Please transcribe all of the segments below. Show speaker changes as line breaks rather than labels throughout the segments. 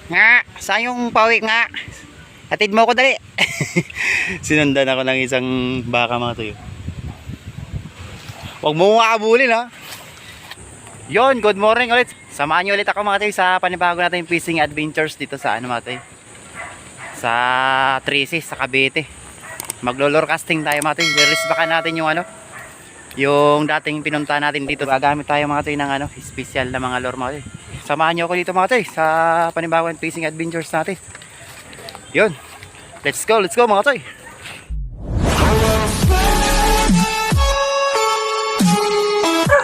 Nga, saan yung pawi nga? Hatid mo ko dali. Sinundan ako ng isang baka mga tuyo. Huwag mo makabulin ha. Yon, good morning ulit. Samahan niyo ulit ako mga tuyo sa panibago natin fishing adventures dito sa ano mga tuyo. Sa Tricis, sa Cavite. Maglo-lure casting tayo mga tuyo. I-release baka natin yung ano, yung dating pinunta natin dito. Gagamit tayo mga tuyo ng ano, special na mga lure mga tuyo. Samahan niyo ako dito mga tuyo sa panibago fishing adventures natin. Yun. Let's go mga toy.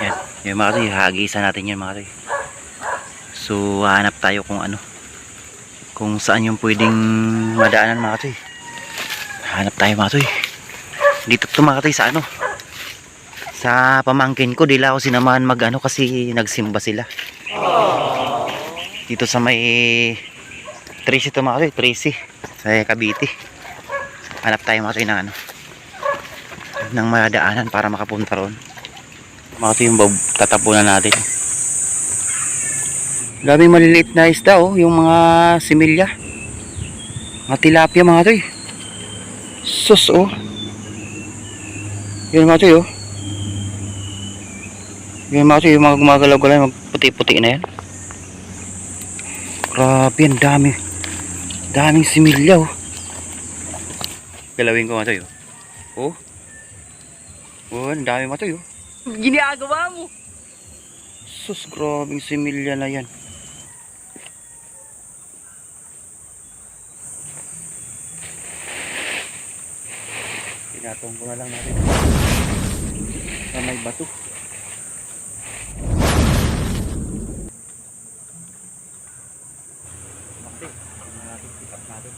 Yan, yung mga toy, hagisan natin yun mga toy. So, hanap tayo kung ano, kung saan yung pwedeng madaanan mga toy. Hanap tayo mga toy. Dito to mga toy sa ano, sa pamangkin ko, dila ako sinamahan mag ano kasi nagsimba sila. Dito sa may Tracy to mga toy, Tracy sa Cavite. Hanap tayo mga toy ng ano, ng madaanan para makapunta ron. Mga toy yung tatapunan natin. Daming maliliit na isda oh, yung mga similya, mga tilapia mga toy. Sus oh. Yun mga toy oh. Yun mga toy, yung mga gumagalaw-galaw, mag puti-puti na yan. Grabe, ang dami. Daming similya oh. Galawin ko mga toy oh. Oh. Oh, ang dami mga toy oh.
Ginagawa mo.
Sus, grabing similya na yan. Pinatong ko na lang natin sa may bato. Bakit? Tingnan natin, sikat natin.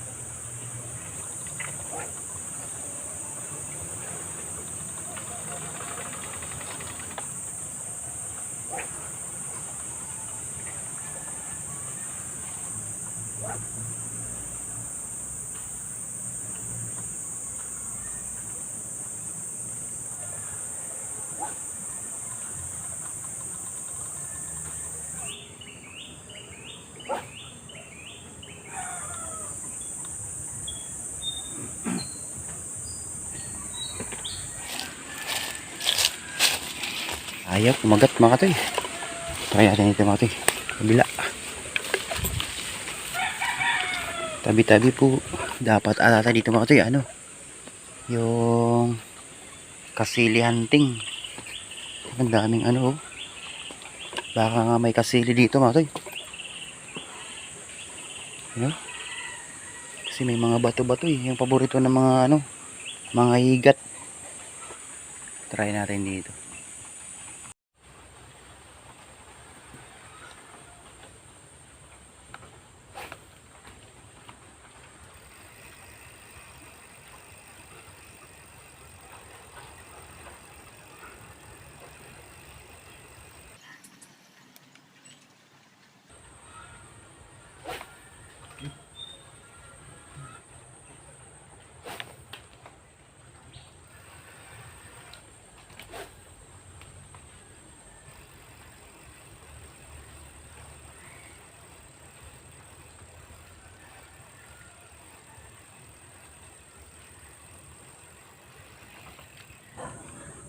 Ayaw, kumagat mga toy. Try natin ito mga toy. Kabila. Tabi-tabi po. Dapat atata dito mga toy. Ano? Yung kasili hunting. Ang daming ano oh. Baka nga may kasili dito mga toy. Ano? Kasi may mga bato-bato eh. Yung paborito ng mga ano, mga higat. Try natin dito.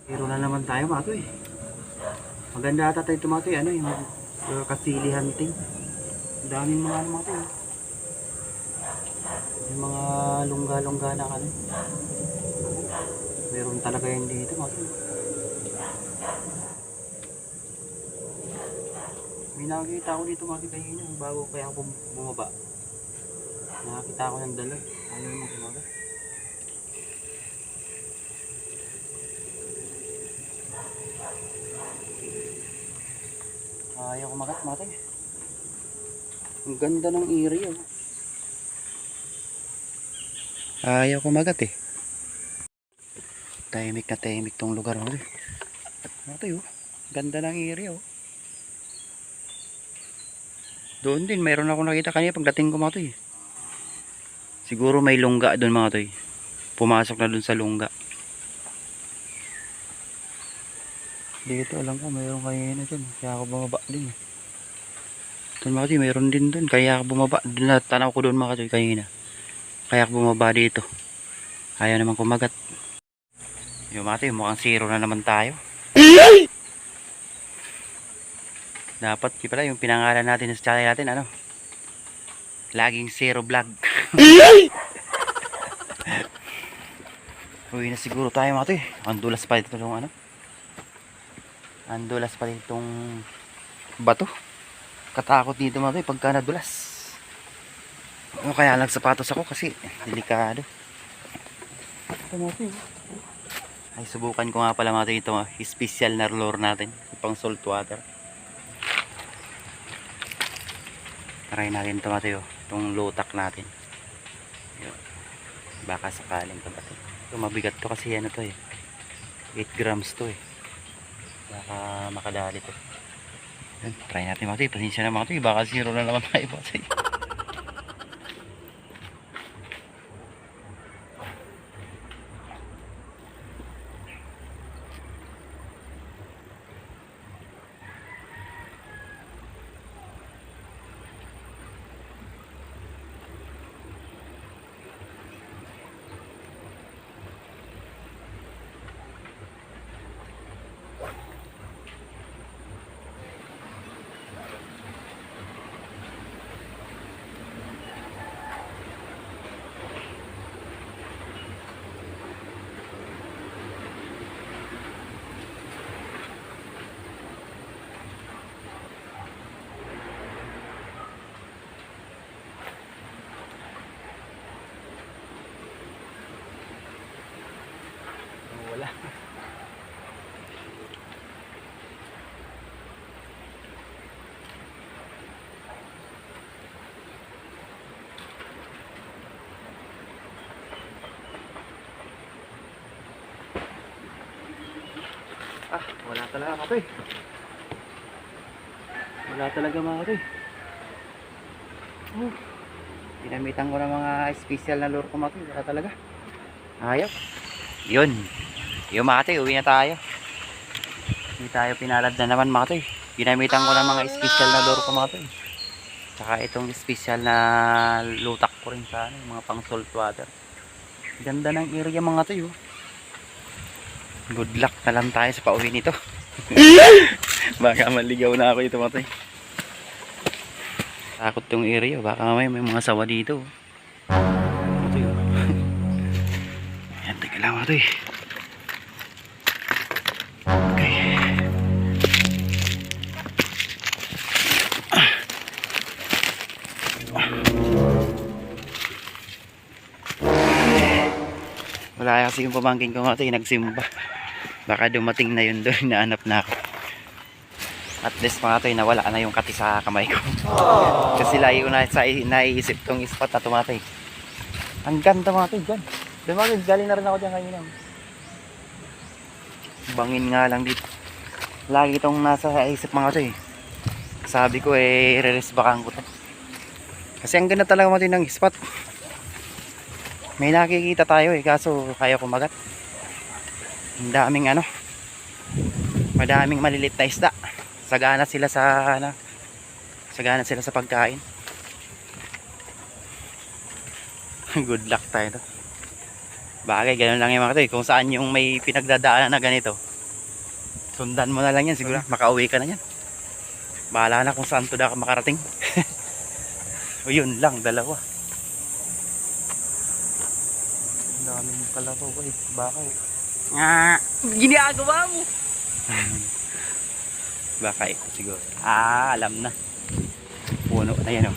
Pero na naman tayo mga toy. Maganda ata tayo tumatoy. Ano yung kasili hunting. Ang daming mga ano mga toy. Yung mga lungga-lungga na ano. Meron talaga yan dito mga toy. May nakakita ako dito mga toy kanina bago kaya ako bumaba. Nakakita ako ng dalag. Ayaw mo kumaga. Ayaw kumagat mga toy. Ang ganda ng area oh. Ayaw kumagat eh. Tahimik na tahimik tong lugar mo eh. Mga toy oh. Ganda ng area oh. Doon din mayroon ako nakita kanina pagdating ko mga toy. Siguro may lungga doon mga toy. Pumasok na doon sa lungga. Dito alam ko mayroon kanina dyan. Kaya ako bumaba din eh. Doon mga toy, mayroon din doon. Kaya ako bumaba. Tanaw ko doon mga toy kanina. Kaya ako bumaba dito. Ayaw naman kumagat. Yung mga toy, mukhang zero na naman tayo. Dapat pala yung pinangalan natin sa channel natin, ano? Laging zero vlog. Uwi na siguro tayo mga toy. Ang dulas pa dito yung ano. Ang dulas pa ditong bato. Katakot dito mga toy pagka nadulas. O kaya nagsapatos ako kasi delikado. Ito mga toy. Ay subukan ko nga pala mga toy ito, special na lure natin. Pang salt water. Try natin ito mga toy. Itong lutak natin. Baka sakaling ito mga toy. Ito mabigat to kasi ano to 8 grams to baka makadali to. Yun, try natin mga toy. Pasensya na mga toy, baka zero na naman tayo mga toy. Wala. Wala talaga mga toy. Wala talaga mga toy. Ginamitan ko ng mga special na lure ko mga toy. Wala talaga. Ayaw. Yun. Yung mga toy, uwi na tayo. Hindi tayo pinalad na naman mga toy. Ginamitan ko ng mga special na lure ko mga toy. Saka itong special na lutak ko rin sa ano, mga pang salt water. Ganda ng area mga toy. Good luck na lang tayo sa pauwi nito. Baka maligaw na ako ito mga toy. Takot tong area. Baka may mga sawa dito. Ayan, teka lang mga toy. Okay. Wala kasi yung pamangkin ko mga toy, nagsimba. Baka dumating na yun doon, naanap na ako. At least mga toy, nawala na yung kati sa kamay ko. Kasi layo na sa naiisip tong spot na tumatay. Ang ganda mga toy dyan. Diba mga toy, galing na rin ako dyan kanina. Bangin nga lang dito. Lagi itong nasa isip mga toy. Sabi ko re-resbakan ko to. Kasi ang ganda talaga mga toy ng spot. May nakikita tayo kaso kaya kumagat. Ang daming ano, madaming malilit na isda. Sagana sila sa ano, sagana sila sa pagkain. Good luck tayo to. Bagay ganoon lang yung mga toy. Kung saan yung may pinagdadaanan na ganito, sundan mo na lang yan, siguro makauwi ka na yan. Bahala na kung saan to ka makarating. O yun lang, dalawa. Ang daming kalaro baka nga ginagawa mo. Baka ito siguro. Alam na. Puno na yan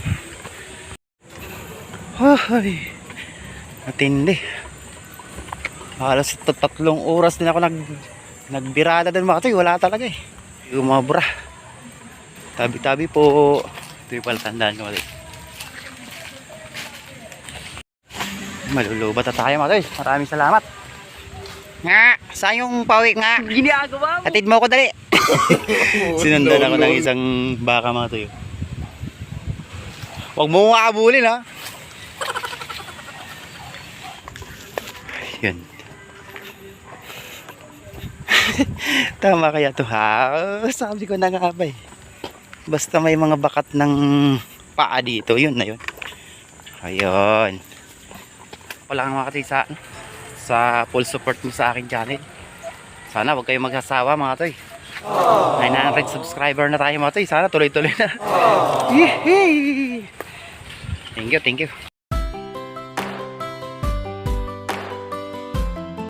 Ay, matindi. Halos 3 oras din ako nagbirada din mga toy. Wala talaga umabra. Tabi-tabi po. Ito yung pala tandaan ko mga toy. Malulubat na tayo mga toy. Maraming salamat. Nga, saan yung pawi nga? Ginagawa mo. Hatid mo ko dali. Sinundan ako ng isang baka mga toy. Huwag mo makabulin ha. Yun. Tama kaya to ha. Sabi ko na nga ba Basta may mga bakat ng paa dito, yun na yun. Ayun. Wala kang makati sa full support mo sa akin channel. Sana wag kayong magsasawa mga toy. 900 subscriber na tayo mga toy. Sana tuloy-tuloy na. Yehey! Thank you, thank you.